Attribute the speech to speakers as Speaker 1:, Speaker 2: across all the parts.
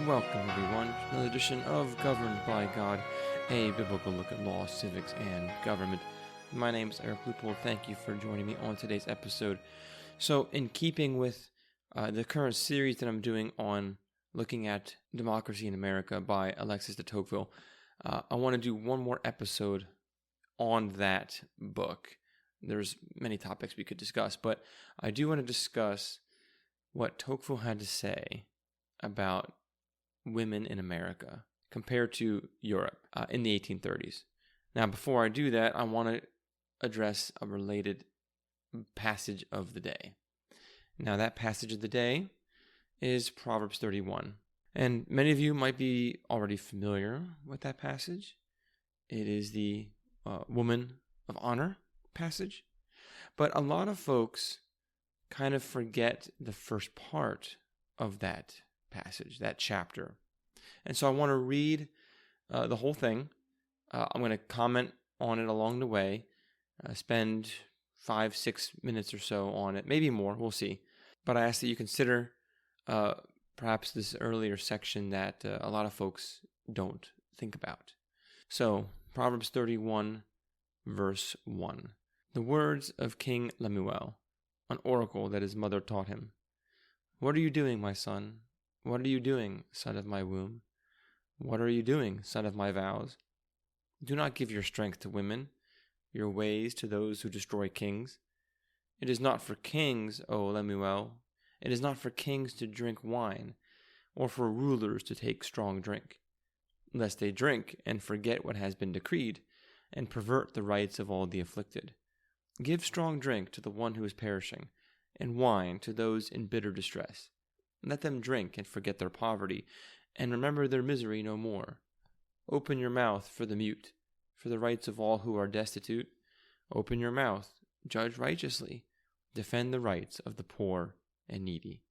Speaker 1: Welcome, everyone, to another edition of Governed by God, a biblical look at law, civics, and government. My name is Eric Loopold. Thank you for joining me on today's episode. So, in keeping with the current series that I'm doing on looking at democracy in America by Alexis de Tocqueville, I want to do one more episode on that book. There's many topics we could discuss, but I do want to discuss what Tocqueville had to say about women in America compared to Europe in the 1830s. Now, before I do that, I want to address a related passage of the day. Now, that passage of the day is Proverbs 31. And many of you might be already familiar with that passage. It is the woman of honor passage. But a lot of folks kind of forget the first part of that passage, that chapter. And so I want to read the whole thing. I'm going to comment on it along the way, spend 5-6 minutes or so on it, maybe more, we'll see. But I ask that you consider perhaps this earlier section that a lot of folks don't think about. So, Proverbs 31, verse 1. The words of King Lemuel, an oracle that his mother taught him. What are you doing, my son? What are you doing, son of my womb? What are you doing, son of my vows? Do not give your strength to women, your ways to those who destroy kings. It is not for kings, O Lemuel, it is not for kings to drink wine, or for rulers to take strong drink, lest they drink and forget what has been decreed, and pervert the rights of all the afflicted. Give strong drink to the one who is perishing, and wine to those in bitter distress. Let them drink and forget their poverty, and remember their misery no more. Open your mouth for the mute, for the rights of all who are destitute. Open your mouth, judge righteously, defend the rights of the poor and needy.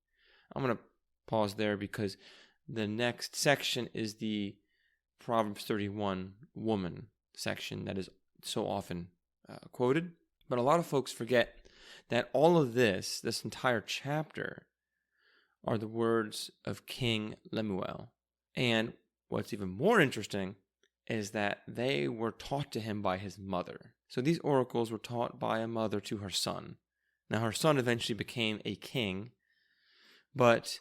Speaker 1: I'm going to pause there because the next section is the Proverbs 31 woman section that is so often quoted. But a lot of folks forget that all of this entire chapter, are the words of King Lemuel. And what's even more interesting is that they were taught to him by his mother. So these oracles were taught by a mother to her son. Now her son eventually became a king, but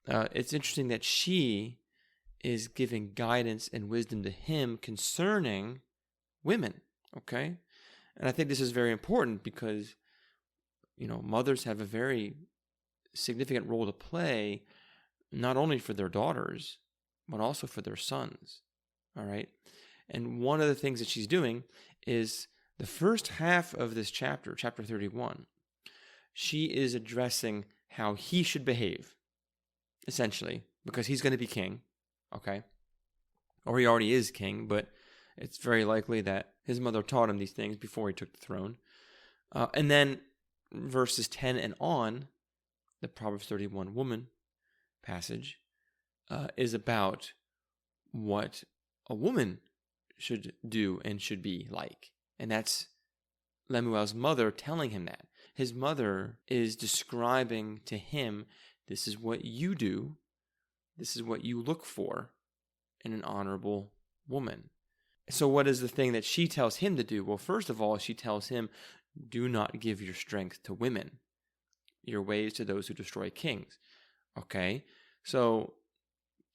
Speaker 1: it's interesting that she is giving guidance and wisdom to him concerning women, okay? And I think this is very important because, mothers have a very significant role to play, not only for their daughters, but also for their sons, all right? And one of the things that she's doing is the first half of this chapter, chapter 31, she is addressing how he should behave, essentially, because he's going to be king, okay? Or he already is king, but it's very likely that his mother taught him these things before he took the throne. And then verses 10 and on, the Proverbs 31 woman passage is about what a woman should do and should be like. And that's Lemuel's mother telling him that. His mother is describing to him, this is what you do, this is what you look for in an honorable woman. So what is the thing that she tells him to do? Well, first of all, she tells him, do not give your strength to women, your ways to those who destroy kings. Okay, so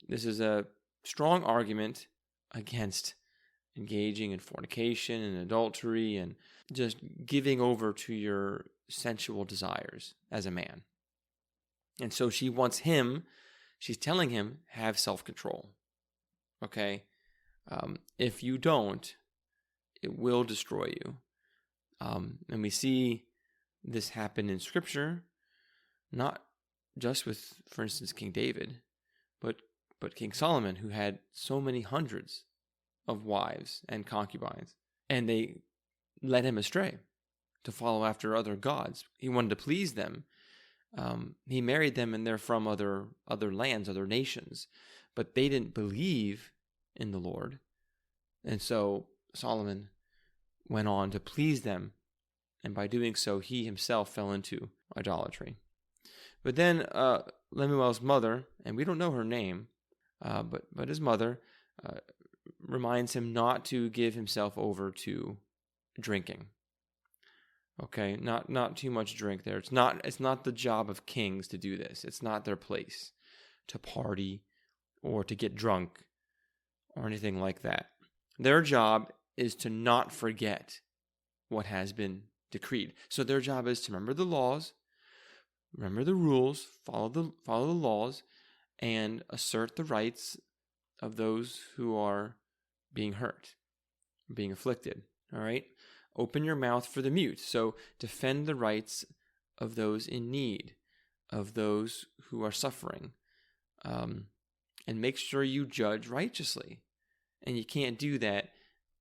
Speaker 1: this is a strong argument against engaging in fornication and adultery and just giving over to your sensual desires as a man. And so she wants him, she's telling him, have self-control. Okay, if you don't, it will destroy you. And we see this happen in Scripture, not just with, for instance, King David, but King Solomon, who had so many hundreds of wives and concubines, and they led him astray to follow after other gods. He wanted to please them. He married them, and they're from other lands, other nations, but they didn't believe in the Lord. And so Solomon went on to please them, and by doing so, he himself fell into idolatry. But then Lemuel's mother, and we don't know her name, But his mother reminds him not to give himself over to drinking. Okay, not too much drink there. It's not the job of kings to do this. It's not their place to party or to get drunk or anything like that. Their job is to not forget what has been decreed. So their job is to remember the laws, remember the rules, follow the laws, and assert the rights of those who are being hurt, being afflicted. All right? Open your mouth for the mute. So defend the rights of those in need, of those who are suffering, and make sure you judge righteously. And you can't do that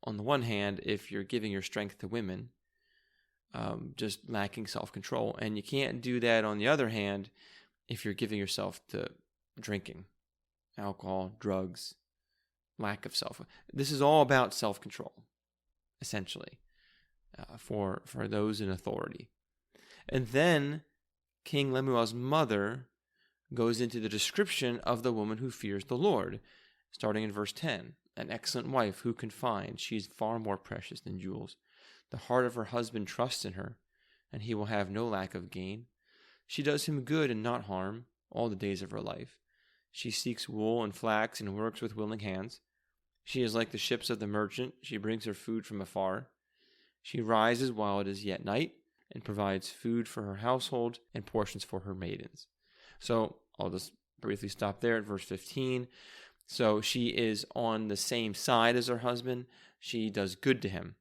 Speaker 1: on the one hand if you're giving your strength to women, just lacking self-control. And you can't do that on the other hand if you're giving yourself to drinking, alcohol, drugs, lack of self. This is all about self-control, essentially, for those in authority. And then King Lemuel's mother goes into the description of the woman who fears the Lord, starting in verse 10. An excellent wife who can find, she is far more precious than jewels. The heart of her husband trusts in her, and he will have no lack of gain. She does him good and not harm all the days of her life. She seeks wool and flax and works with willing hands. She is like the ships of the merchant. She brings her food from afar. She rises while it is yet night and provides food for her household and portions for her maidens. So I'll just briefly stop there at verse 15. So she is on the same side as her husband. She does good to him.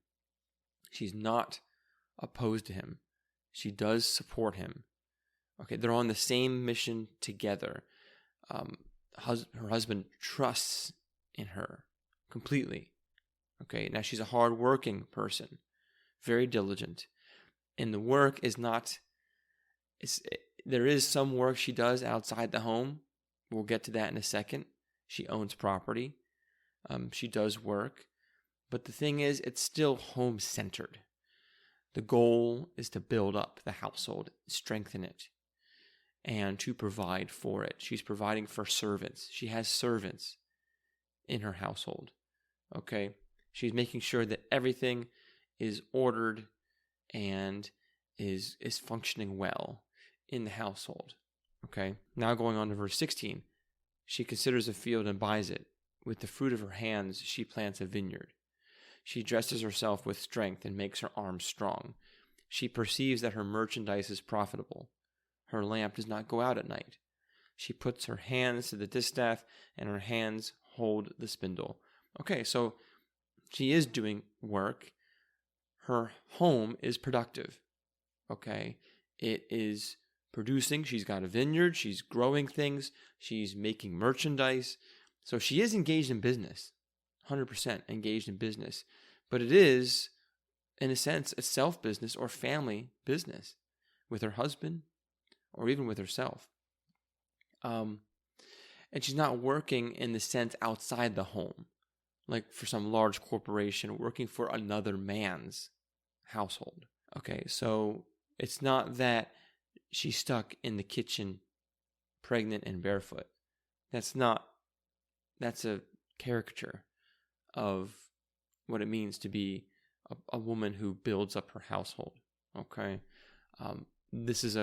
Speaker 1: She's not opposed to him. She does support him. Okay, they're on the same mission together. Her husband trusts in her completely. Okay, now she's a hard-working person, very diligent. And the work is not... there is some work she does outside the home. We'll get to that in a second. She owns property. She does work. But the thing is, it's still home-centered. The goal is to build up the household, strengthen it, and to provide for it. She's providing for servants. She has servants in her household. Okay? She's making sure that everything is ordered and is functioning well in the household. Okay? Now going on to verse 16. She considers a field and buys it. With the fruit of her hands, she plants a vineyard. She dresses herself with strength and makes her arms strong. She perceives that her merchandise is profitable. Her lamp does not go out at night. She puts her hands to the distaff, and her hands hold the spindle. Okay, so she is doing work. Her home is productive. Okay, it is producing. She's got a vineyard. She's growing things. She's making merchandise. So she is engaged in business, 100% engaged in business. But it is, in a sense, a self-business or family business with her husband or even with herself. And she's not working in the sense outside the home, like for some large corporation working for another man's household. Okay, so it's not that she's stuck in the kitchen pregnant and barefoot. That's a caricature of what it means to be a woman who builds up her household. Okay, this is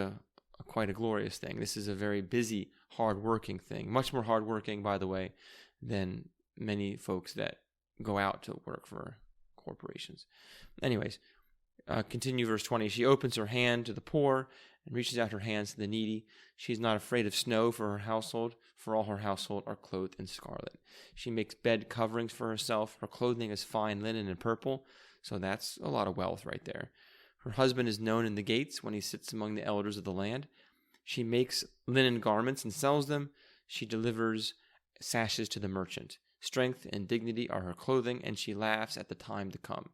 Speaker 1: quite a glorious thing. This is a very busy, hard-working thing. Much more hard-working, by the way, than many folks that go out to work for corporations. Anyways, continue verse 20. She opens her hand to the poor and reaches out her hands to the needy. She is not afraid of snow for her household, for all her household are clothed in scarlet. She makes bed coverings for herself. Her clothing is fine linen and purple, so that's a lot of wealth right there. Her husband is known in the gates when he sits among the elders of the land. She makes linen garments and sells them. She delivers sashes to the merchant. Strength and dignity are her clothing, and she laughs at the time to come.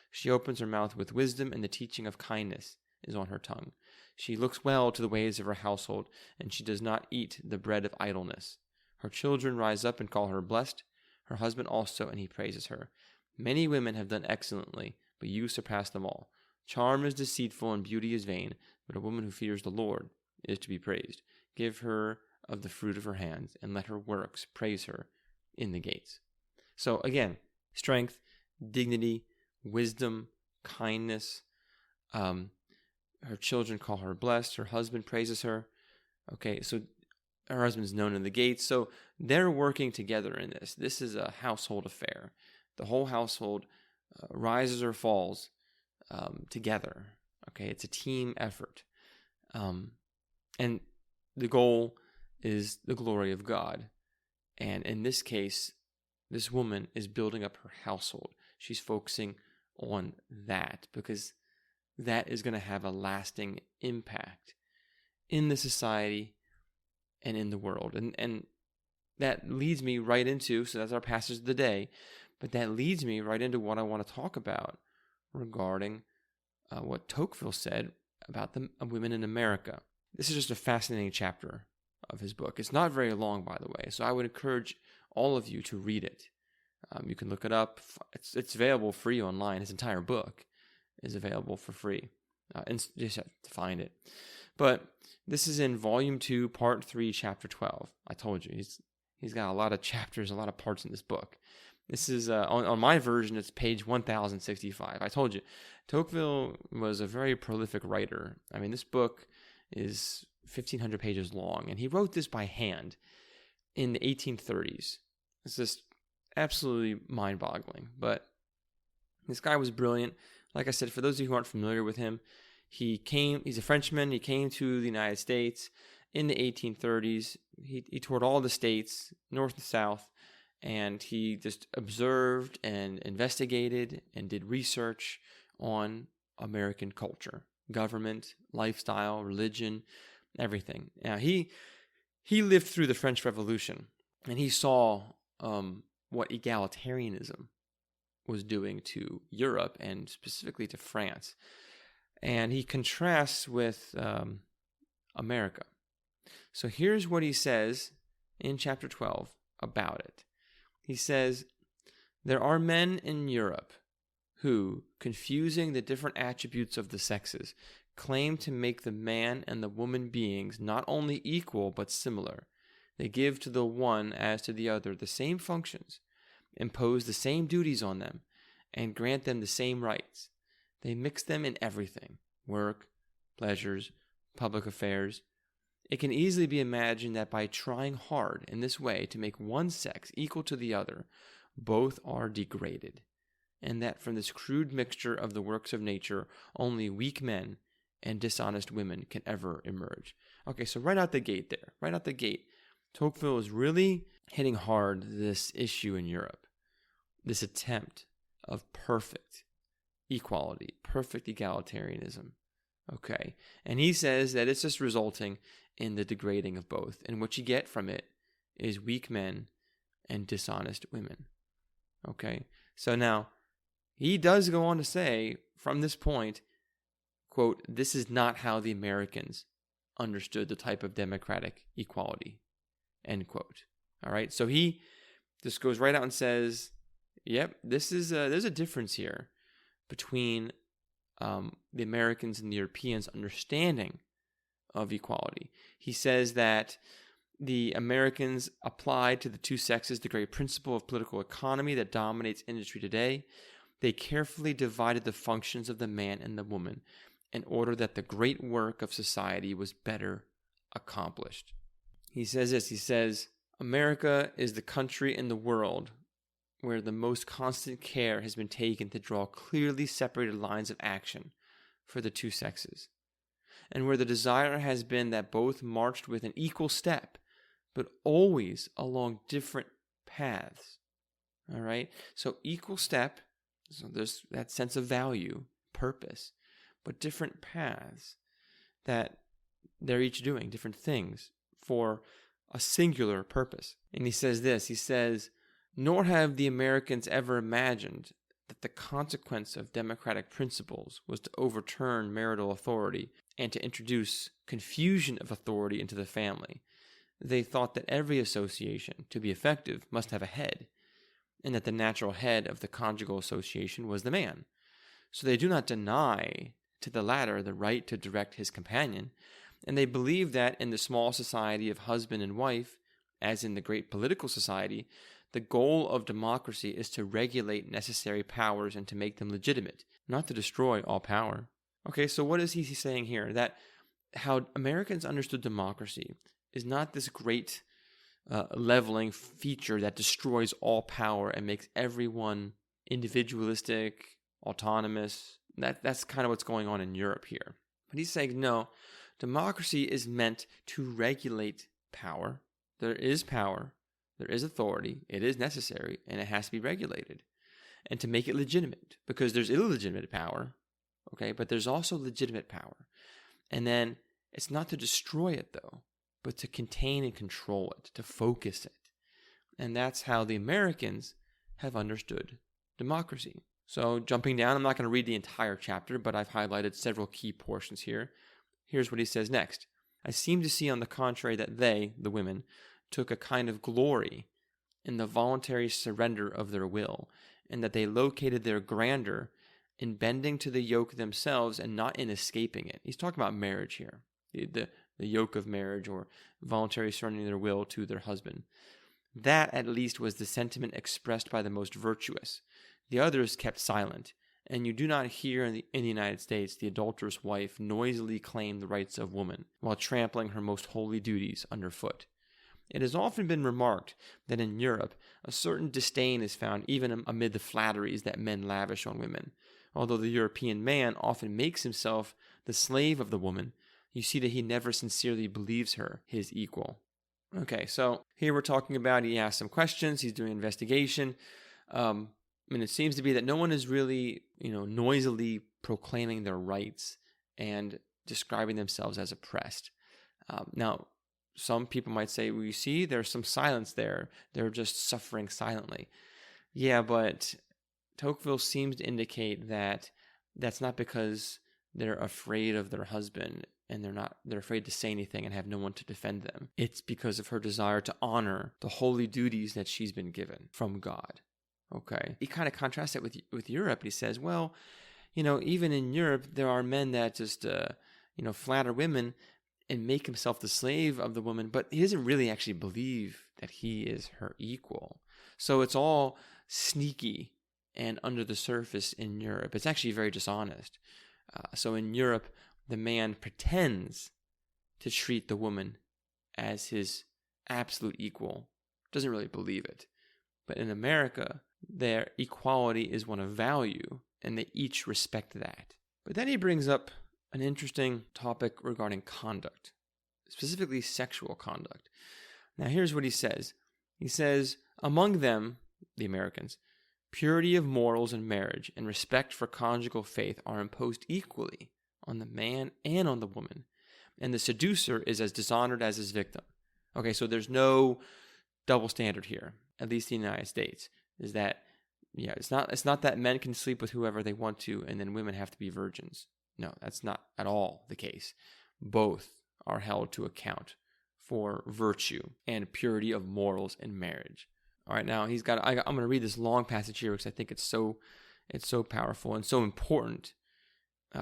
Speaker 1: She opens her mouth with wisdom, and the teaching of kindness is on her tongue. She looks well to the ways of her household, and she does not eat the bread of idleness. Her children rise up and call her blessed, her husband also, and he praises her. Many women have done excellently, but you surpass them all. Charm is deceitful and beauty is vain, but a woman who fears the Lord is to be praised. Give her of the fruit of her hands, and let her works praise her. in the gates. So again, strength, dignity, wisdom, kindness. Her children call her blessed. Her husband praises her. Okay, so her husband's known in the gates. So they're working together in this. This is a household affair. The whole household rises or falls together. Okay, it's a team effort. And the goal is the glory of God. And in this case, this woman is building up her household. She's focusing on that because that is going to have a lasting impact in the society and in the world. And that leads me right into, so that's our passage of the day, but that leads me right into what I want to talk about regarding what Tocqueville said about the women in America. This is just a fascinating chapter of his book. It's not very long, by the way, so I would encourage all of you to read it. You can look it up. It's available free online. His entire book is available for free. And you just have to find it. But this is in Volume 2, Part 3, Chapter 12. I told you, he's got a lot of chapters, a lot of parts in this book. This is, on my version, it's page 1065. I told you, Tocqueville was a very prolific writer. I mean, this book is 1,500 pages long, and he wrote this by hand in the 1830s. It's just absolutely mind-boggling. But this guy was brilliant. Like I said, for those of you who aren't familiar with him, he's a Frenchman. He came to the United States in the 1830s. He toured all the states, north and south, and he just observed and investigated and did research on American culture, government, lifestyle, religion, everything. Now, he lived through the French Revolution, and he saw what egalitarianism was doing to Europe and specifically to France. And he contrasts with America. So here's what he says in chapter 12 about it. He says, "There are men in Europe who, confusing the different attributes of the sexes, claim to make the man and the woman beings not only equal but similar. They give to the one as to the other the same functions, impose the same duties on them, and grant them the same rights. They mix them in everything, work, pleasures, public affairs. It can easily be imagined that by trying hard in this way to make one sex equal to the other, both are degraded, and that from this crude mixture of the works of nature, only weak men and dishonest women can ever emerge." Okay, so right out the gate, Tocqueville is really hitting hard this issue in Europe, this attempt of perfect equality, perfect egalitarianism. Okay, and he says that it's just resulting in the degrading of both, and what you get from it is weak men and dishonest women. Okay, so now he does go on to say from this point, quote, "This is not how the Americans understood the type of democratic equality," end quote. All right, so he just goes right out and says, yep, there's a difference here between the Americans and the Europeans' understanding of equality. He says that the Americans applied to the two sexes the great principle of political economy that dominates industry today. They carefully divided the functions of the man and the woman in order that the great work of society was better accomplished. He says this, he says, "America is the country in the world where the most constant care has been taken to draw clearly separated lines of action for the two sexes, and where the desire has been that both marched with an equal step, but always along different paths." All right? So equal step, so there's that sense of value, purpose, but different paths that they're each doing different things for a singular purpose. And he says this, he says, "Nor have the Americans ever imagined that the consequence of democratic principles was to overturn marital authority and to introduce confusion of authority into the family. They thought that every association, to be effective, must have a head, and that the natural head of the conjugal association was the man. So they do not deny to the latter the right to direct his companion, and they believe that in the small society of husband and wife, as in the great political society, The goal of democracy is to regulate necessary powers and to make them legitimate, not to destroy all power. Okay, so what is he saying here? That how Americans understood democracy is not this great leveling feature that destroys all power and makes everyone individualistic, autonomous. That's kind of what's going on in Europe here. But he's saying, no, democracy is meant to regulate power. There is power, there is authority, it is necessary, and it has to be regulated. And to make it legitimate, because there's illegitimate power, okay, but there's also legitimate power. And then it's not to destroy it, though, but to contain and control it, to focus it. And that's how the Americans have understood democracy. So jumping down, I'm not going to read the entire chapter, but I've highlighted several key portions here. Here's what he says next. I seem to see, on the contrary, that they, the women, took a kind of glory in the voluntary surrender of their will, and that they located their grandeur in bending to the yoke themselves and not in escaping it. He's talking about marriage here, the yoke of marriage, or voluntary surrendering their will to their husband. That, at least, was the sentiment expressed by the most virtuous. The others kept silent, and you do not hear in the United States the adulterous wife noisily claim the rights of woman, while trampling her most holy duties underfoot. It has often been remarked that in Europe a certain disdain is found even amid the flatteries that men lavish on women. Although the European man often makes himself the slave of the woman, you see that he never sincerely believes her his equal. Okay, so here we're talking about, he asks some questions, he's doing investigation. It seems to be that no one is really, noisily proclaiming their rights and describing themselves as oppressed. Now, some people might say, well, you see, there's some silence there. They're just suffering silently. Yeah, but Tocqueville seems to indicate that that's not because they're afraid of their husband and they're afraid to say anything and have no one to defend them. It's because of her desire to honor the holy duties that she's been given from God. Okay. He kind of contrasts it with Europe. He says, well, even in Europe, there are men that just, flatter women and make himself the slave of the woman, but he doesn't really actually believe that he is her equal. So it's all sneaky and under the surface in Europe. It's actually very dishonest. So in Europe, the man pretends to treat the woman as his absolute equal, doesn't really believe it. But in America, their equality is one of value, and they each respect that. But then he brings up an interesting topic regarding conduct, specifically sexual conduct. Now here's what he says. He says, among them, the Americans, purity of morals in marriage and respect for conjugal faith are imposed equally on the man and on the woman, and the seducer is as dishonored as his victim. Okay, so there's no double standard here, at least in the United States, is that, it's not that men can sleep with whoever they want to and then women have to be virgins. No, that's not at all the case. Both are held to account for virtue and purity of morals in marriage. All right, now I'm going to read this long passage here because I think it's so powerful and so important.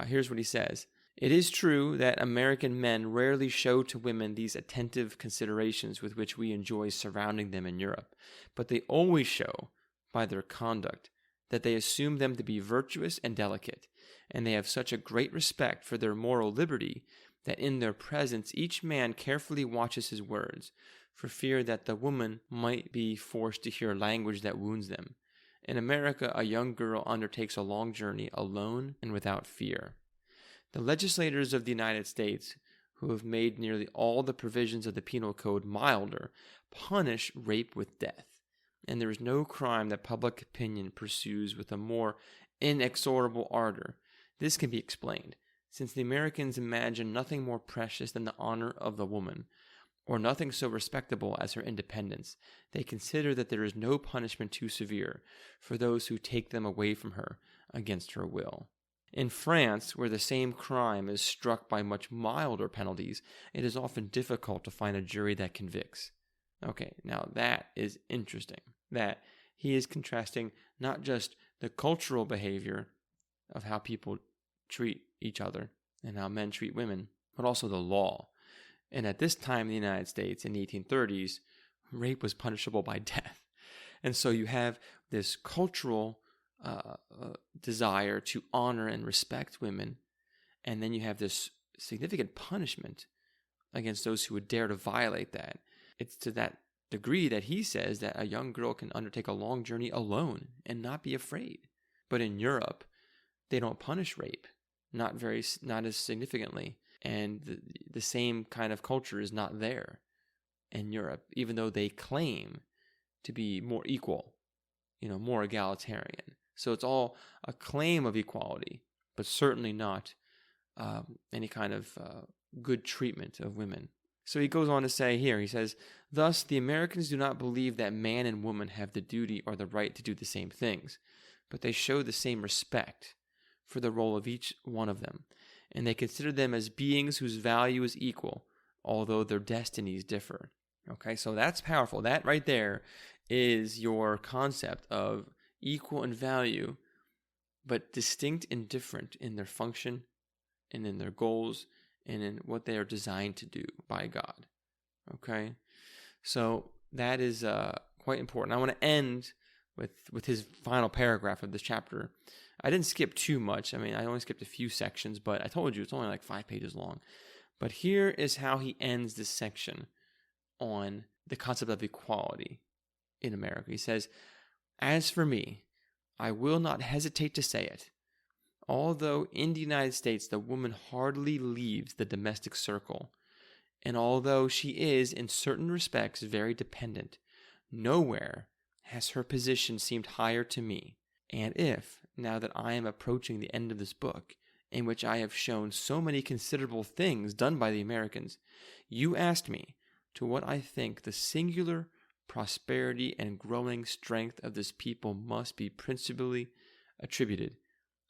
Speaker 1: Here's what he says. It is true that American men rarely show to women these attentive considerations with which we enjoy surrounding them in Europe, but they always show, by their conduct, that they assume them to be virtuous and delicate, and they have such a great respect for their moral liberty that in their presence each man carefully watches his words, for fear that the woman might be forced to hear language that wounds them. In America, a young girl undertakes a long journey alone and without fear. The legislators of the United States, who have made nearly all the provisions of the penal code milder, punish rape with death, and there is no crime that public opinion pursues with a more inexorable ardor. This can be explained, since the Americans imagine nothing more precious than the honor of the woman, or nothing so respectable as her independence. They consider that there is no punishment too severe for those who take them away from her against her will. In France, where the same crime is struck by much milder penalties, it is often difficult to find a jury that convicts. Okay, now that is interesting, that he is contrasting not just the cultural behavior of how people treat each other and how men treat women, but also the law. And at this time in the United States, in the 1830s, rape was punishable by death. And so you have this cultural desire to honor and respect women, and then you have this significant punishment against those who would dare to violate that. It's to that degree that he says that a young girl can undertake a long journey alone and not be afraid. But in Europe, they don't punish rape, not as significantly, and the same kind of culture is not there in Europe, even though they claim to be more equal, more egalitarian. So it's all a claim of equality, but certainly not any kind of good treatment of women. So he goes on to say here, he says, thus the Americans do not believe that man and woman have the duty or the right to do the same things, but they show the same respect for the role of each one of them, and they consider them as beings whose value is equal, although their destinies differ. Okay, so that's powerful. That right there is your concept of equal in value, but distinct and different in their function and in their goals and in what they are designed to do by God. Okay, so that is quite important. I want to end with his final paragraph of this chapter. I didn't skip too much. I mean, I only skipped a few sections, but I told you it's only like 5 pages long. But here is how he ends this section on the concept of equality in America. He says, as for me, I will not hesitate to say it. Although in the United States the woman hardly leaves the domestic circle, and although she is in certain respects very dependent, nowhere has her position seemed higher to me. And if, now that I am approaching the end of this book, in which I have shown so many considerable things done by the Americans, you asked me to what I think the singular prosperity and growing strength of this people must be principally attributed,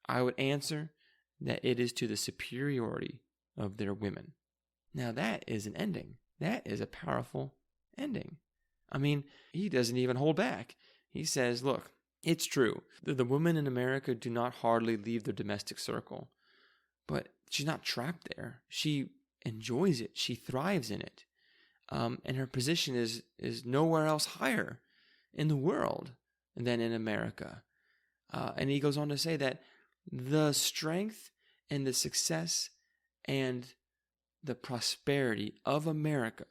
Speaker 1: I would answer that it is to the superiority of their women. Now that is an ending. That is a powerful ending. I mean, he doesn't even hold back. He says, look, it's true that the women in America do not hardly leave their domestic circle, but she's not trapped there. She enjoys it. She thrives in it. And her position is nowhere else higher in the world than in America. And he goes on to say that the strength and the success and the prosperity of America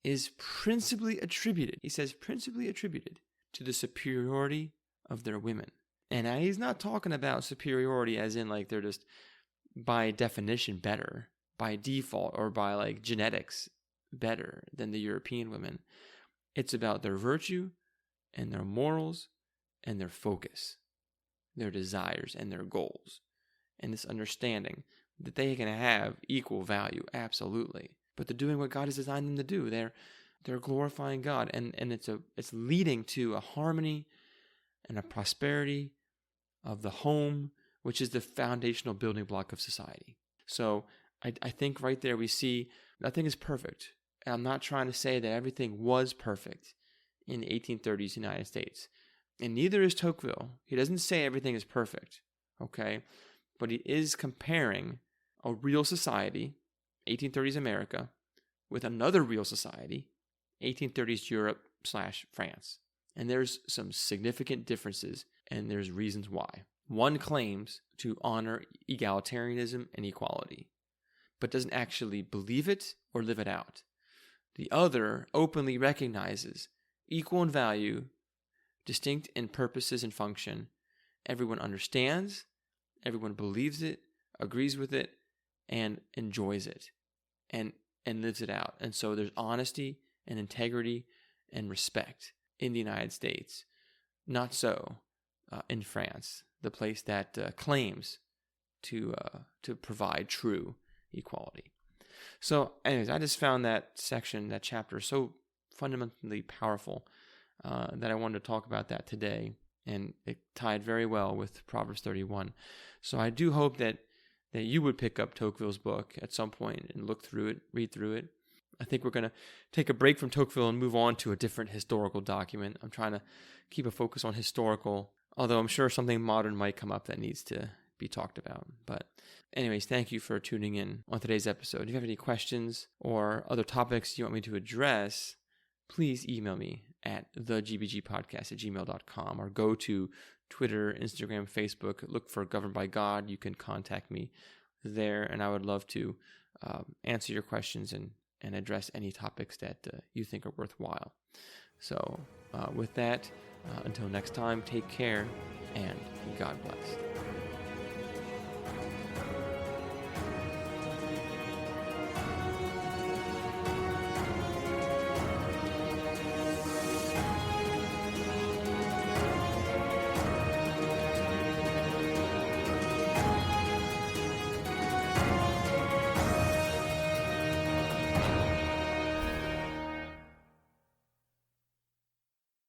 Speaker 1: is principally attributed, he says, principally attributed to the superiority of their women. And he's not talking about superiority as in like they're just by definition better, by default, or by like genetics better than the European women. It's about their virtue and their morals and their focus, their desires and their goals, and this understanding that they can have equal value, absolutely. But they're doing what God has designed them to do. They're glorifying God, and it's leading to a harmony and a prosperity of the home, which is the foundational building block of society. So I think right there we see nothing is perfect. And I'm not trying to say that everything was perfect in the 1830s United States. And neither is Tocqueville. He doesn't say everything is perfect, okay? But he is comparing a real society, 1830s America, with another real society, 1830s Europe/France. And there's some significant differences, and there's reasons why. One claims to honor egalitarianism and equality, but doesn't actually believe it or live it out. The other openly recognizes equal in value, distinct in purposes and function. Everyone understands, everyone believes it, agrees with it, and enjoys it, and lives it out. And so there's honesty and integrity and respect in the United States. Not so in France, the place that claims to provide true equality. So anyways, I just found that section, that chapter, so fundamentally powerful that I wanted to talk about that today, and it tied very well with Proverbs 31. So I do hope that you would pick up Tocqueville's book at some point and look through it, read through it. I think we're going to take a break from Tocqueville and move on to a different historical document. I'm trying to keep a focus on historical, although I'm sure something modern might come up that needs to be talked about. But anyways, thank you for tuning in on today's episode. If you have any questions or other topics you want me to address, please email me at thegbgpodcast@gmail.com, or go to Twitter, Instagram, Facebook. Look for Governed by God. You can contact me there, and I would love to answer your questions and address any topics that you think are worthwhile. So with that, until next time, take care, and God bless.